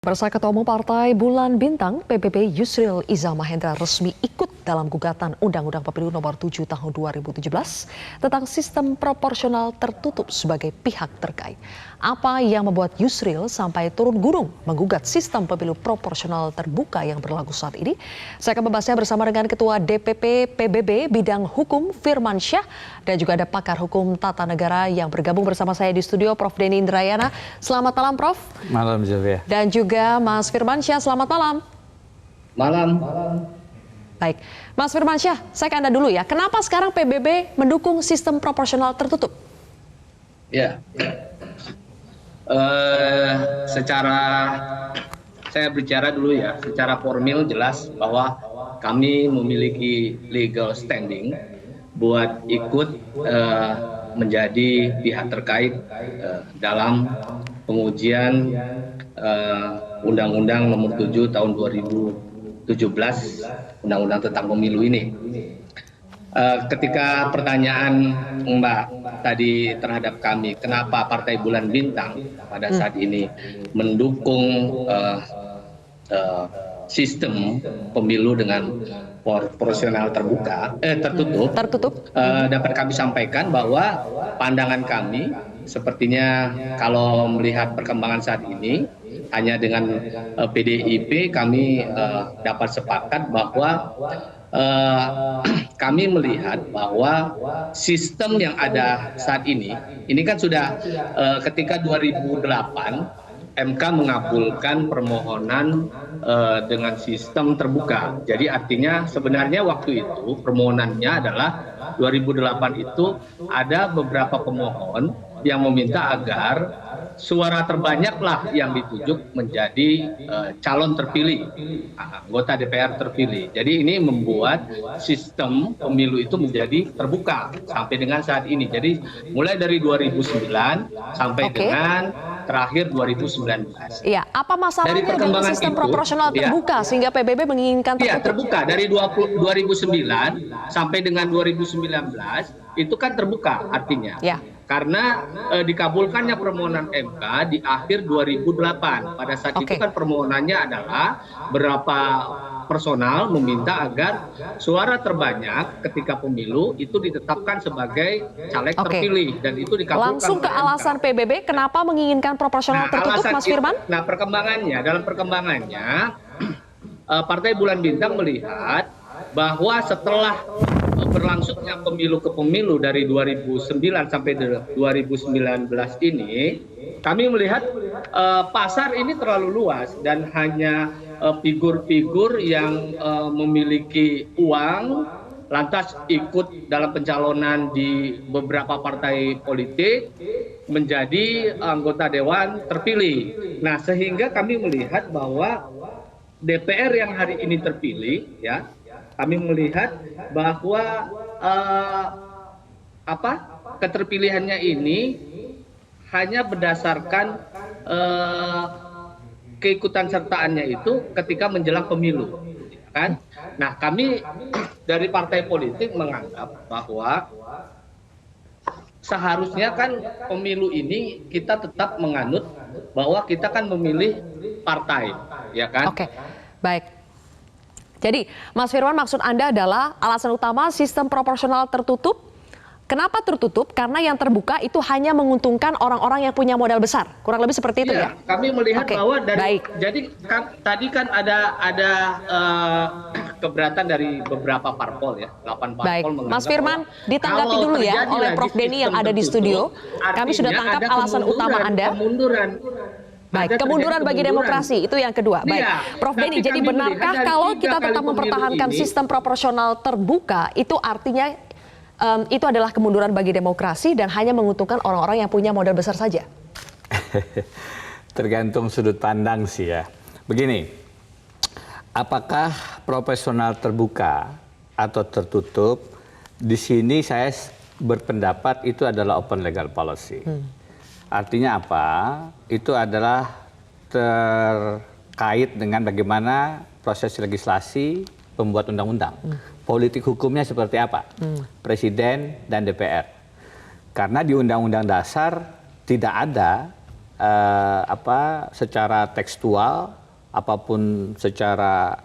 Pemirsa, Ketua Umum Partai Bulan Bintang PBB Yusril Iza Mahendra resmi ikut dalam gugatan Undang-Undang Pemilu Nomor 7 Tahun 2017 tentang sistem proporsional tertutup sebagai pihak terkait. Apa yang membuat Yusril sampai turun gunung menggugat sistem pemilu proporsional terbuka yang berlaku saat ini? Saya akan membahasnya bersama dengan Ketua DPP PBB Bidang Hukum Firman Syah dan juga ada pakar hukum tata negara yang bergabung bersama saya di studio, Prof. Denny Indrayana. Selamat malam, Prof. Malam, Zofia. Dan juga Mas Firman Syah, selamat malam. Malam. Baik, Mas Firman Syah, saya ke Anda dulu ya. Kenapa sekarang PBB mendukung sistem proporsional tertutup? Ya, saya bicara dulu ya. Secara formil jelas bahwa kami memiliki legal standing buat ikut menjadi pihak terkait dalam pengujian Undang-Undang Nomor 7 Tahun 2017, Undang-Undang tentang Pemilu ini. Ketika pertanyaan Mbak tadi terhadap kami, kenapa Partai Bulan Bintang pada saat ini mendukung sistem pemilu dengan proporsional tertutup, dapat kami sampaikan bahwa pandangan kami sepertinya kalau melihat perkembangan saat ini hanya dengan PDIP kami dapat sepakat bahwa kami melihat bahwa sistem yang ada saat ini kan sudah ketika 2008 MK mengabulkan permohonan dengan sistem terbuka. Jadi artinya sebenarnya waktu itu permohonannya adalah 2008 itu ada beberapa pemohon yang meminta agar suara terbanyaklah yang ditunjuk menjadi calon terpilih, anggota DPR terpilih. Jadi ini membuat sistem pemilu itu menjadi terbuka sampai dengan saat ini. Jadi mulai dari 2009 sampai dengan terakhir 2019. Iya, apa masalahnya dengan sistem proporsional terbuka sehingga PBB menginginkan tertutup? Iya, terbuka dari 2009 sampai dengan 2019 itu kan terbuka artinya. Ya. Karena dikabulkannya permohonan MK di akhir 2008. Pada saat itu kan permohonannya adalah berapa personal meminta agar suara terbanyak ketika pemilu itu ditetapkan sebagai caleg terpilih dan itu dikabulkan. Langsung ke alasan PBB kenapa menginginkan proporsional tertutup, Mas Firman? Nah, dalam perkembangannya Partai Bulan Bintang melihat bahwa setelah berlangsungnya pemilu ke pemilu dari 2009 sampai 2019 ini, kami melihat pasar ini terlalu luas dan hanya figur-figur yang memiliki uang lantas ikut dalam pencalonan di beberapa partai politik menjadi anggota dewan terpilih. Nah, sehingga kami melihat bahwa DPR yang hari ini terpilih, ya, kami melihat bahwa keterpilihannya ini hanya berdasarkan keikutan sertaannya itu ketika menjelang pemilu, kan? Nah, kami dari partai politik menganggap bahwa seharusnya kan pemilu ini kita tetap menganut bahwa kita kan memilih partai, ya kan? Oke, baik. Jadi, Mas Firman, maksud Anda adalah alasan utama sistem proporsional tertutup. Kenapa tertutup? Karena yang terbuka itu hanya menguntungkan orang-orang yang punya modal besar. Kurang lebih seperti itu ya? Kami melihat bahwa jadi tadi kan ada keberatan dari beberapa parpol ya, 8 parpol. Baik, Mas Firman, ditanggapi dulu ya oleh Prof. Denny yang ada di studio. Kami sudah tangkap alasan utama Anda. Baik, kemunduran bagi demokrasi, itu yang kedua. Baik, Prof. Denny, jadi benarkah kalau kita tetap mempertahankan sistem proporsional terbuka, itu artinya itu adalah kemunduran bagi demokrasi dan hanya menguntungkan orang-orang yang punya modal besar saja? Tergantung sudut pandang sih ya. Begini, apakah proporsional terbuka atau tertutup, di sini saya berpendapat itu adalah open legal policy. Artinya apa? Itu adalah terkait dengan bagaimana proses legislasi pembuat undang-undang. Politik hukumnya seperti apa? Presiden dan DPR. Karena di Undang-Undang Dasar tidak ada secara tekstual apapun secara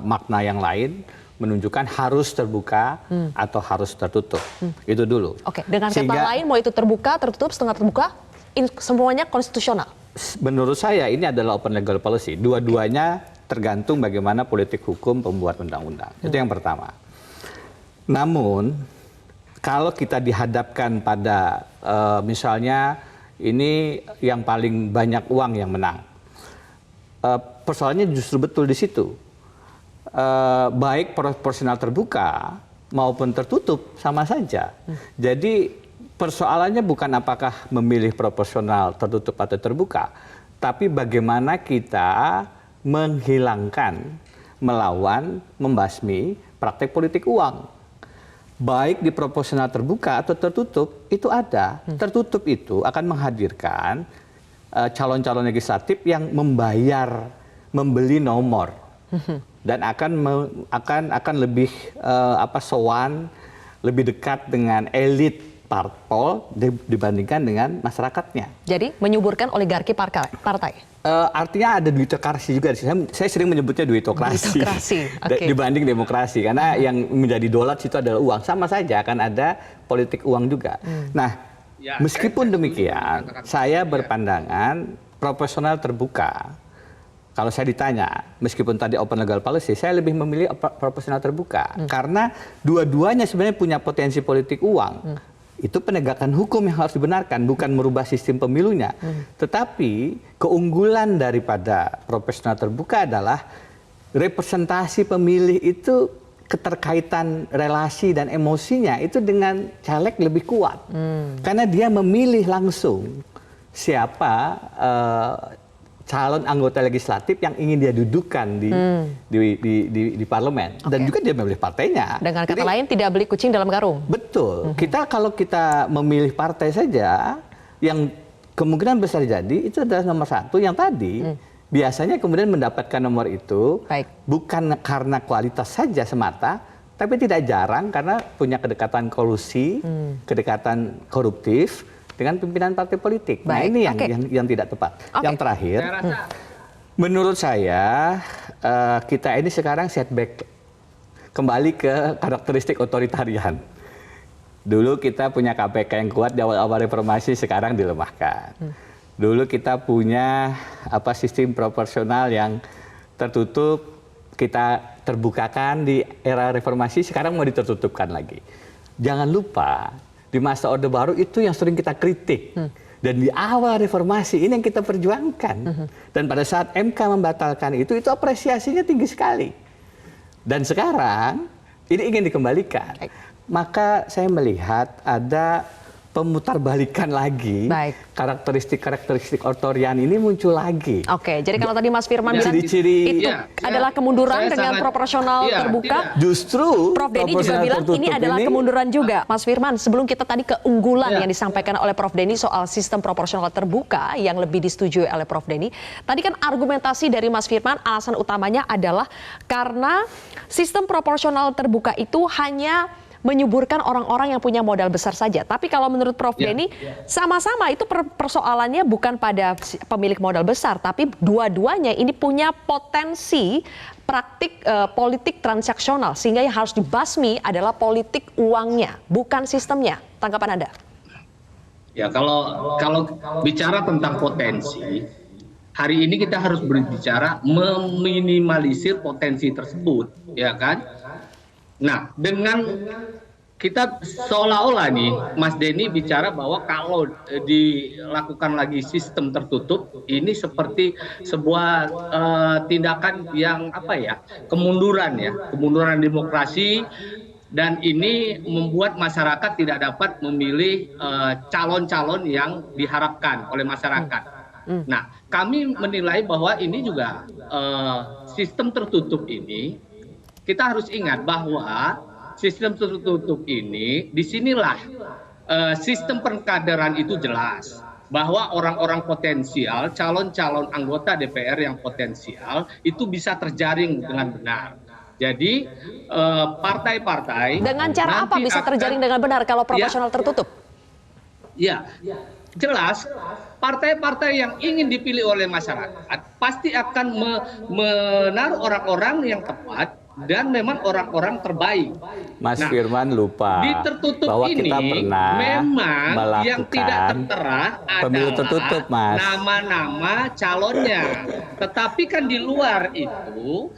makna yang lain menunjukkan harus terbuka atau harus tertutup. Itu dulu. Oke, dengan kata lain mau itu terbuka, tertutup, setengah terbuka, semuanya konstitusional. Menurut saya ini adalah open legal policy. Dua-duanya tergantung bagaimana politik hukum pembuat undang-undang. Itu yang pertama. Namun kalau kita dihadapkan pada misalnya ini yang paling banyak uang yang menang, persoalannya justru betul di situ. Baik proporsional terbuka maupun tertutup sama saja. Jadi persoalannya bukan apakah memilih proporsional tertutup atau terbuka, tapi bagaimana kita menghilangkan, melawan, membasmi praktek politik uang. Baik di proporsional terbuka atau tertutup itu ada. Tertutup itu akan menghadirkan calon-calon legislatif yang membeli nomor. Dan akan lebih sowan, lebih dekat dengan elit parpol dibandingkan dengan masyarakatnya. Jadi menyuburkan oligarki partai. Artinya ada duitokrasi juga. Saya sering menyebutnya duitokrasi. Okay. Dibanding demokrasi, karena yang menjadi dolat itu adalah uang. Sama saja akan ada politik uang juga. Nah, meskipun demikian, saya berpandangan proporsional terbuka. Kalau saya ditanya, meskipun tadi open legal policy, saya lebih memilih proporsional terbuka. Karena dua-duanya sebenarnya punya potensi politik uang. Itu penegakan hukum yang harus dibenarkan, bukan merubah sistem pemilunya. Tetapi keunggulan daripada proporsional terbuka adalah representasi pemilih itu keterkaitan relasi dan emosinya itu dengan caleg lebih kuat. Karena dia memilih langsung siapa calon anggota legislatif yang ingin dia dudukkan di parlemen. Dan juga dia memilih partainya. Dengan kata lain tidak beli kucing dalam karung. Betul. Kalau kita memilih partai saja, yang kemungkinan besar jadi itu adalah nomor satu yang tadi. Biasanya kemudian mendapatkan nomor itu bukan karena kualitas saja semata, tapi tidak jarang karena punya kedekatan kolusi, kedekatan koruptif dengan pimpinan partai politik. Nah ini yang tidak tepat. Yang terakhir, menurut saya kita ini sekarang setback kembali ke karakteristik otoritarian. Dulu kita punya KPK yang kuat di awal-awal reformasi, sekarang dilemahkan. Dulu kita punya sistem proporsional yang tertutup, kita terbukakan di era reformasi, sekarang mau ditertutupkan lagi. Jangan lupa, di masa Orde Baru itu yang sering kita kritik. Dan di awal reformasi ini yang kita perjuangkan. Dan pada saat MK membatalkan itu apresiasinya tinggi sekali. Dan sekarang ini ingin dikembalikan. Maka saya melihat ada pemutarbalikan lagi, karakteristik otorian ini muncul lagi. Oke, jadi kalau tadi Mas Firman bilang itu adalah kemunduran dengan proporsional terbuka, justru Prof Denny juga bilang ini adalah kemunduran juga. Mas Firman, sebelum kita tadi keunggulan yang disampaikan oleh Prof Denny soal sistem proporsional terbuka yang lebih disetujui oleh Prof Denny, tadi kan argumentasi dari Mas Firman alasan utamanya adalah karena sistem proporsional terbuka itu hanya menyuburkan orang-orang yang punya modal besar saja. Tapi kalau menurut Prof Denny, sama-sama itu persoalannya bukan pada pemilik modal besar, tapi dua-duanya ini punya potensi praktik politik transaksional, sehingga yang harus dibasmi adalah politik uangnya, bukan sistemnya. Tanggapan Anda? Ya, kalau bicara tentang potensi, hari ini kita harus berbicara meminimalisir potensi tersebut, ya kan? Nah, dengan kita seolah-olah nih, Mas Denny bicara bahwa kalau dilakukan lagi sistem tertutup, ini seperti sebuah tindakan yang kemunduran demokrasi, dan ini membuat masyarakat tidak dapat memilih calon-calon yang diharapkan oleh masyarakat. Nah, kami menilai bahwa ini juga sistem tertutup ini. Kita harus ingat bahwa sistem tertutup ini, disinilah sistem pengkaderan itu jelas. Bahwa orang-orang potensial, calon-calon anggota DPR yang potensial, itu bisa terjaring dengan benar. Jadi partai-partai... Dengan cara apa bisa terjaring dengan benar kalau proporsional tertutup? Ya, jelas partai-partai yang ingin dipilih oleh masyarakat pasti akan menaruh orang-orang yang tepat dan memang orang-orang terbaik. Mas Firman lupa di tertutup bahwa ini kita pernah memang yang tidak melakukan tertera pemilu adalah tertutup, Mas. nama-nama calonnya. Tetapi kan di luar itu,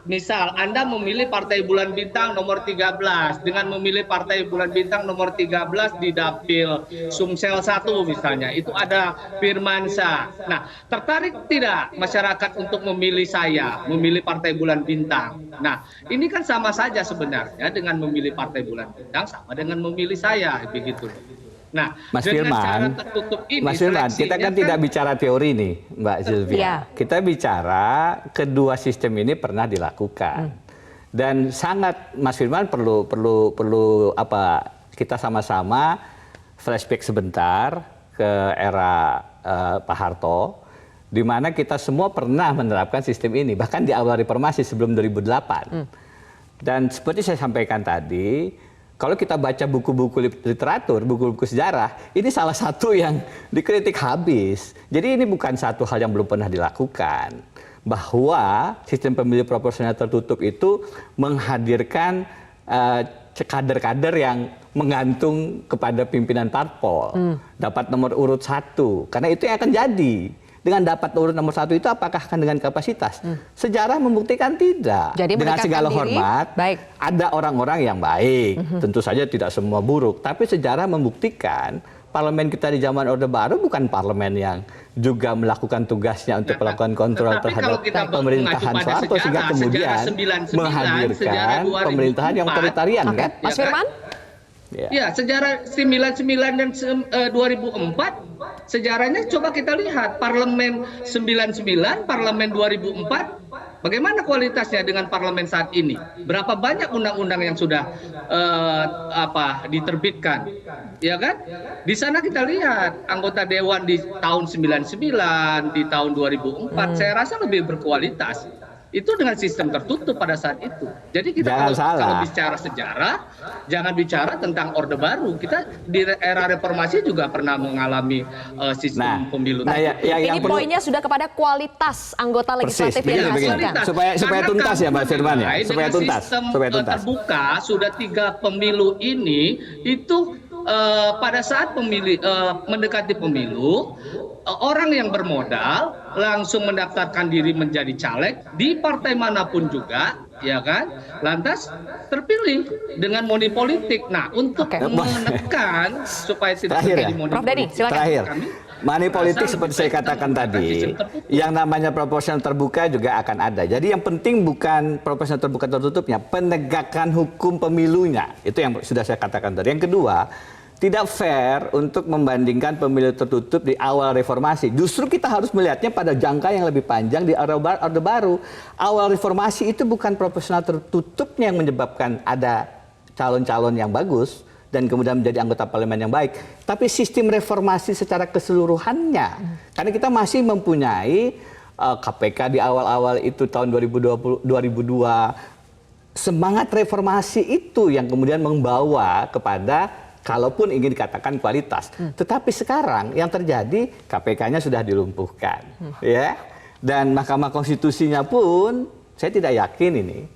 misal Anda memilih Partai Bulan Bintang nomor 13 dengan memilih Partai Bulan Bintang nomor 13 di Dapil Sumsel 1 misalnya, itu ada Firmansyah. Nah, tertarik tidak masyarakat untuk memilih saya, memilih Partai Bulan Bintang? Nah, ini kan sama saja sebenarnya dengan memilih Partai Bulan Bintang sama dengan memilih saya, begitu. Nah, Mas dengan Firman, cara tertutup ini, Mas Firman, kita kan tidak bicara teori nih, Mbak Sylvia. Iya. Kita bicara kedua sistem ini pernah dilakukan. Dan sangat Mas Firman perlu apa? Kita sama-sama flashback sebentar ke era Pak Harto, di mana kita semua pernah menerapkan sistem ini, bahkan di awal reformasi sebelum 2008. Dan seperti saya sampaikan tadi, kalau kita baca buku-buku literatur, buku-buku sejarah, ini salah satu yang dikritik habis. Jadi ini bukan satu hal yang belum pernah dilakukan. Bahwa sistem pemilu proporsional tertutup itu menghadirkan kader-kader yang menggantung kepada pimpinan parpol. Dapat nomor urut 1. Karena itu yang akan jadi. Dengan dapat urut nomor 1 itu apakah akan dengan kapasitas? Sejarah membuktikan tidak. Jadi dengan segala diri, hormat, baik. ada orang-orang yang baik. Tentu saja tidak semua buruk. Tapi sejarah membuktikan parlemen kita di zaman Orde Baru bukan parlemen yang juga melakukan tugasnya untuk melakukan kontrol terhadap pemerintahan Soeharto, sehingga kemudian menghadirkan pemerintahan yang otoritarian, kan? Mas Firman? Ya, sejarah 99 dan 2004, sejarahnya coba kita lihat parlemen 99, parlemen 2004, bagaimana kualitasnya dengan parlemen saat ini? Berapa banyak undang-undang yang sudah diterbitkan? Ya kan? Di sana kita lihat anggota dewan di tahun 99, di tahun 2004, saya rasa lebih berkualitas. Itu dengan sistem tertutup pada saat itu. Jadi kita kalau bicara sejarah, jangan bicara tentang Orde Baru. Kita di era reformasi juga pernah mengalami sistem pemilu. Ini poinnya sudah kepada kualitas anggota legislatif yang dihasilkan. Supaya tuntas ya, Mbak Firman ya. Supaya tuntas. Terbuka sudah 3 pemilu ini itu pada saat mendekati pemilu, orang yang bermodal langsung mendaftarkan diri menjadi caleg di partai manapun juga, ya kan? Lantas terpilih dengan money politik. Nah, untuk menekan supaya tidak terjadi money politik. Prof. Denny, silakan. Terakhir. Money politik seperti saya katakan tadi, yang namanya proporsional terbuka juga akan ada. Jadi yang penting bukan proporsional terbuka tertutupnya, penegakan hukum pemilunya. Itu yang sudah saya katakan tadi. Yang kedua, tidak fair untuk membandingkan pemilu tertutup di awal reformasi. Justru kita harus melihatnya pada jangka yang lebih panjang di Orde Baru. Awal reformasi itu bukan proporsional tertutupnya yang menyebabkan ada calon-calon yang bagus dan kemudian menjadi anggota parlemen yang baik, tapi sistem reformasi secara keseluruhannya. Karena kita masih mempunyai KPK di awal-awal itu tahun 2002, semangat reformasi itu yang kemudian membawa kepada kalaupun ingin dikatakan kualitas. Tetapi sekarang yang terjadi KPK-nya sudah dilumpuhkan, ya. Dan Mahkamah Konstitusinya pun saya tidak yakin ini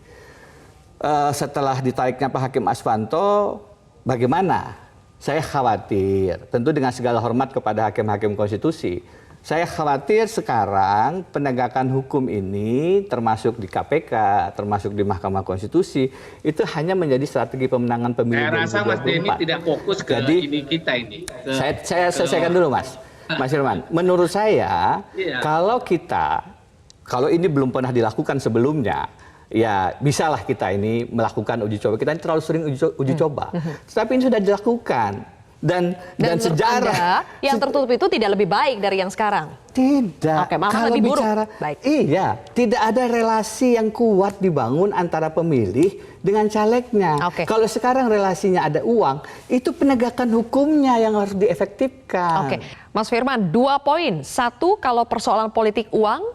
setelah ditariknya Pak Hakim Aswanto bagaimana. Saya khawatir, tentu dengan segala hormat kepada hakim-hakim konstitusi, saya khawatir sekarang penegakan hukum ini termasuk di KPK, termasuk di Mahkamah Konstitusi, itu hanya menjadi strategi pemenangan pemilu 2024. Saya rasa Mas Denny tidak fokus ke ini kita ini. Saya selesaikan dulu, Mas Firman. Menurut saya, kalau ini belum pernah dilakukan sebelumnya, ya bisalah kita ini melakukan uji coba. Kita ini terlalu sering uji coba. Tetapi ini sudah dilakukan. Dan sejarah Anda, yang tertutup itu tidak lebih baik dari yang sekarang? Tidak. Oke, malah lebih buruk. Baik. Iya, tidak ada relasi yang kuat dibangun antara pemilih dengan calegnya. Oke. Kalau sekarang relasinya ada uang, itu penegakan hukumnya yang harus diefektifkan. Oke, Mas Firman, 2 poin. 1, kalau persoalan politik uang,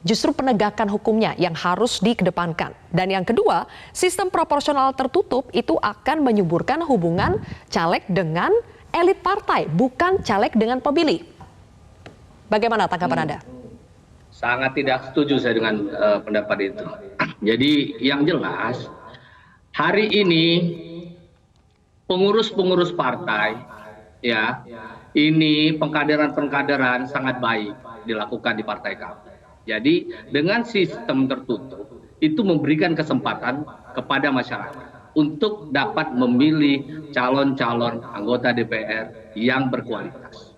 justru penegakan hukumnya yang harus dikedepankan. Dan yang kedua, sistem proporsional tertutup itu akan menyuburkan hubungan caleg dengan elit partai, bukan caleg dengan pemilih. Bagaimana tanggapan Anda? Sangat tidak setuju saya dengan pendapat itu. Jadi yang jelas hari ini pengurus-pengurus partai ya ini pengkaderan sangat baik dilakukan di partai kami. Jadi dengan sistem tertutup itu memberikan kesempatan kepada masyarakat untuk dapat memilih calon-calon anggota DPR yang berkualitas.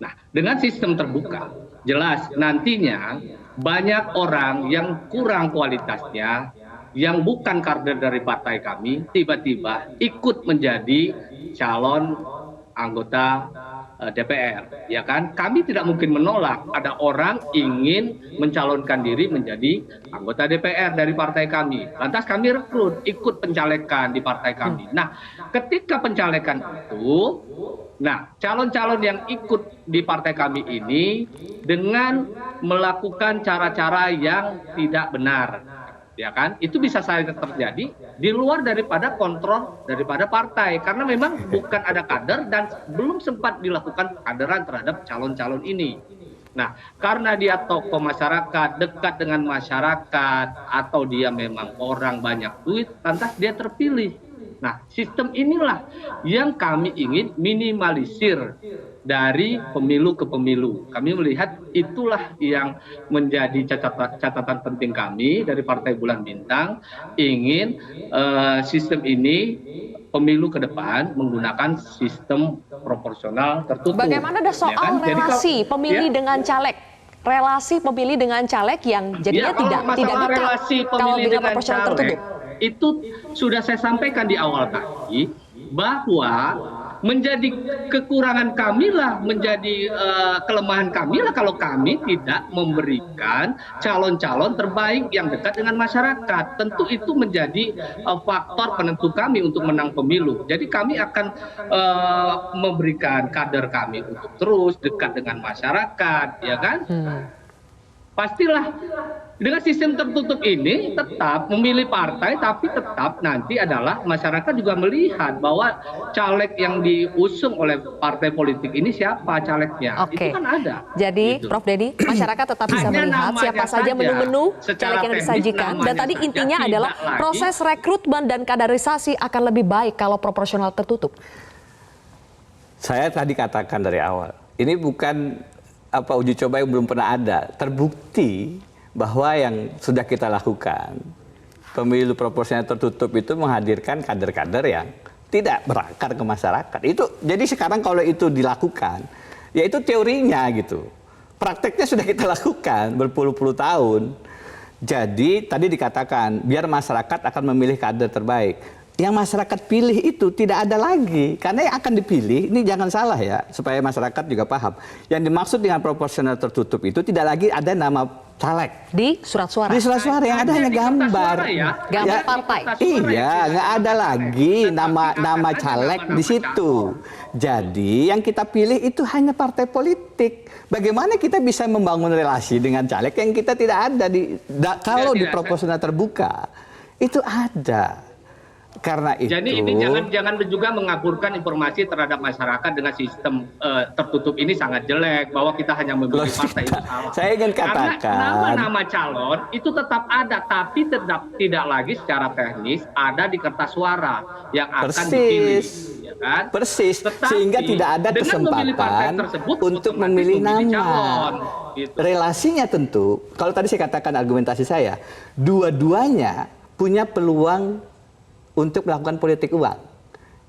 Nah, dengan sistem terbuka, jelas nantinya banyak orang yang kurang kualitasnya, yang bukan kader dari partai kami, tiba-tiba ikut menjadi calon anggota DPR, ya kan? Kami tidak mungkin menolak ada orang ingin mencalonkan diri menjadi anggota DPR dari partai kami. Lantas kami rekrut ikut pencalekan di partai kami. Nah, ketika pencalekan itu, nah calon-calon yang ikut di partai kami ini dengan melakukan cara-cara yang tidak benar, ya kan? Itu bisa saja terjadi di luar daripada kontrol daripada partai karena memang bukan ada kader dan belum sempat dilakukan kaderan terhadap calon-calon ini. Nah, karena dia tokoh masyarakat, dekat dengan masyarakat, atau dia memang orang banyak duit, lantas dia terpilih. Nah, sistem inilah yang kami ingin minimalisir dari pemilu ke pemilu. Kami melihat itulah yang menjadi catatan penting kami dari Partai Bulan Bintang, ingin sistem ini pemilu ke depan menggunakan sistem proporsional tertutup. Bagaimana ada soal Ya kan? relasi pemilih dengan caleg? Relasi pemilih dengan caleg yang jadinya tidak dekat relasi kalau pemilih dengan dengan proporsional caleg tertutup. itu sudah saya sampaikan di awal tadi bahwa menjadi kekurangan kamilah, menjadi kelemahan kamilah kalau kami tidak memberikan calon-calon terbaik yang dekat dengan masyarakat. Tentu itu menjadi faktor penentu kami untuk menang pemilu. Jadi kami akan memberikan kader kami untuk terus dekat dengan masyarakat, ya kan? Pastilah dengan sistem tertutup ini tetap memilih partai, tapi tetap nanti adalah masyarakat juga melihat bahwa caleg yang diusung oleh partai politik ini siapa calegnya. Oke. Itu kan ada. Jadi, Gitu. Prof. Dedi, masyarakat tetap bisa Hanya melihat namanya siapa saja saja, menu-menu secara caleg yang teknis disajikan. Dan namanya tadi saja intinya tidak adalah lagi. proses rekrutmen dan kaderisasi akan lebih baik kalau proporsional tertutup. Saya tadi katakan dari awal, ini bukan uji coba yang belum pernah ada. Terbukti bahwa yang sudah kita lakukan, pemilu proporsional tertutup itu menghadirkan kader-kader yang tidak berakar ke masyarakat. Jadi sekarang kalau itu dilakukan, ya itu teorinya gitu. Prakteknya sudah kita lakukan berpuluh-puluh tahun. Jadi tadi dikatakan biar masyarakat akan memilih kader terbaik. Yang masyarakat pilih itu tidak ada lagi. Karena yang akan dipilih, ini jangan salah ya, supaya masyarakat juga paham. Yang dimaksud dengan proporsional tertutup itu tidak lagi ada nama caleg. Di surat suara. Di surat suara yang ada hanya gambar. Gambar partai. Iya, nggak ada lagi nama caleg di situ. Jadi yang kita pilih itu hanya partai politik. Bagaimana kita bisa membangun relasi dengan caleg yang kita tidak ada kalau di proporsional terbuka itu ada. Karena itu. Jadi ini jangan juga mengaburkan informasi terhadap masyarakat dengan sistem tertutup ini sangat jelek bahwa kita hanya memilih partai itu salah. Saya ingin katakan. Karena nama-nama calon itu tetap ada, tapi tidak lagi secara teknis ada di kertas suara yang akan dipilih. Ya kan? Persis. Tetapi, sehingga tidak ada kesempatan untuk memilih nama. Calon, gitu. Relasinya tentu, kalau tadi saya katakan argumentasi saya, dua-duanya punya peluang untuk melakukan politik uang,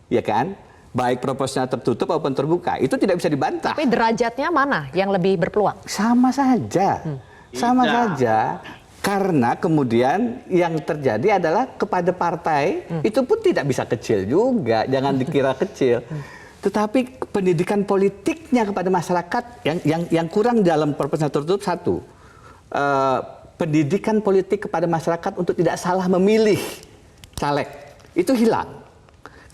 ya kan? Baik proporsional tertutup maupun terbuka, itu tidak bisa dibantah. Tapi derajatnya mana yang lebih berpeluang? Sama saja, sama saja. Karena kemudian yang terjadi adalah kepada partai itu pun tidak bisa kecil juga, jangan dikira kecil. Tetapi pendidikan politiknya kepada masyarakat yang kurang dalam proporsional tertutup satu, pendidikan politik kepada masyarakat untuk tidak salah memilih caleg. Itu hilang.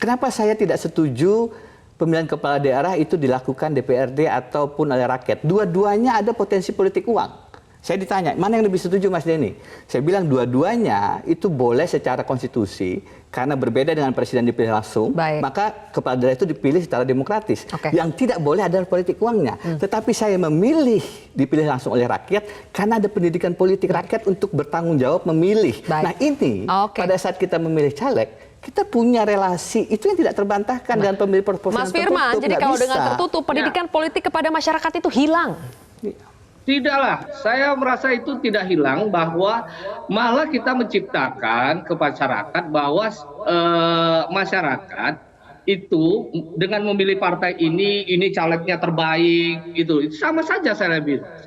Kenapa saya tidak setuju pemilihan kepala daerah itu dilakukan DPRD ataupun oleh rakyat? Dua-duanya ada potensi politik uang. Saya ditanya, mana yang lebih setuju Mas Denny? Saya bilang dua-duanya itu boleh secara konstitusi, karena berbeda dengan presiden dipilih langsung, Baik. maka kepala daerah itu dipilih secara demokratis. Oke. Yang tidak boleh adalah politik uangnya. Tetapi saya memilih dipilih langsung oleh rakyat, karena ada pendidikan politik rakyat untuk bertanggung jawab memilih. Baik. Nah ini, Oke. pada saat kita memilih caleg, kita punya relasi, itu yang tidak terbantahkan dengan pemilih proporsional Mas Firman, tertutup. jadi Nggak kalau bisa. dengan tertutup, pendidikan politik kepada masyarakat itu hilang. Tidaklah, saya merasa itu tidak hilang, bahwa malah kita menciptakan ke masyarakat bahwa masyarakat itu dengan memilih partai ini calegnya terbaik, itu sama saja saya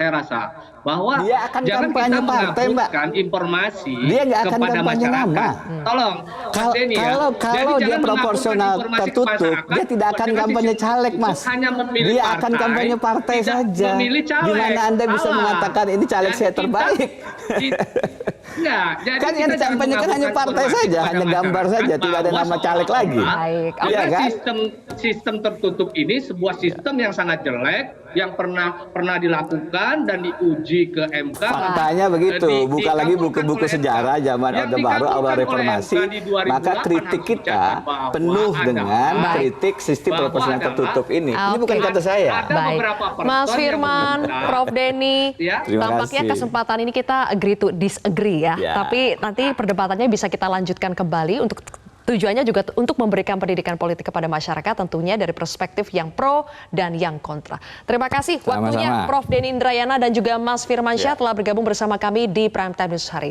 rasa bahwa Dia akan jangan kampanye kita partai, Mbak. menghapuskan informasi Dia nggak akan kepada kampanye masyarakat. nama. Tolong, Mas Denny ya. Kalau Jadi dia jangan proporsional menghapuskan informasi ke tertutup, masyarakat dia tidak akan dengan kampanye sisi caleg, itu Mas. hanya memilih Dia akan partai, kampanye partai tidak saja. memilih caleg. Gimana Anda bisa Salah. mengatakan ini caleg Dan saya kita- terbaik? Enggak, jadi Kan yang kita jangan dikampanyekan hanya menghapuskan partai informasi saja, kepada hanya gambar masyarakat saja, tidak ada bahwa nama caleg lagi. Baik, Karena Iya kan? sistem tertutup ini sebuah sistem yang sangat jelek, yang pernah dilakukan dan diuji ke MK. Faktanya begitu, buka lagi buku-buku oleh MK. sejarah zaman Yang Orde Baru awal dikabulkan oleh reformasi, MK di 2008 maka kritik harus kita dicatat bahwa penuh adalah- dengan Baik. kritik sistem bahwa proporsional adalah- tertutup ini. Ini Oke. bukan kata saya. Ada Baik, beberapa person Mas yang Firman, meminta- Prof Denny, Ya. Terima tampaknya kasih. kesempatan ini kita agree to disagree ya. Ya. Tapi nanti perdebatannya bisa kita lanjutkan kembali untuk tujuannya juga untuk memberikan pendidikan politik kepada masyarakat, tentunya dari perspektif yang pro dan yang kontra. Terima kasih waktunya Sama-sama. Prof Denny Indrayana dan juga Mas Firman Syah Ya. telah bergabung bersama kami di Prime Time News hari ini.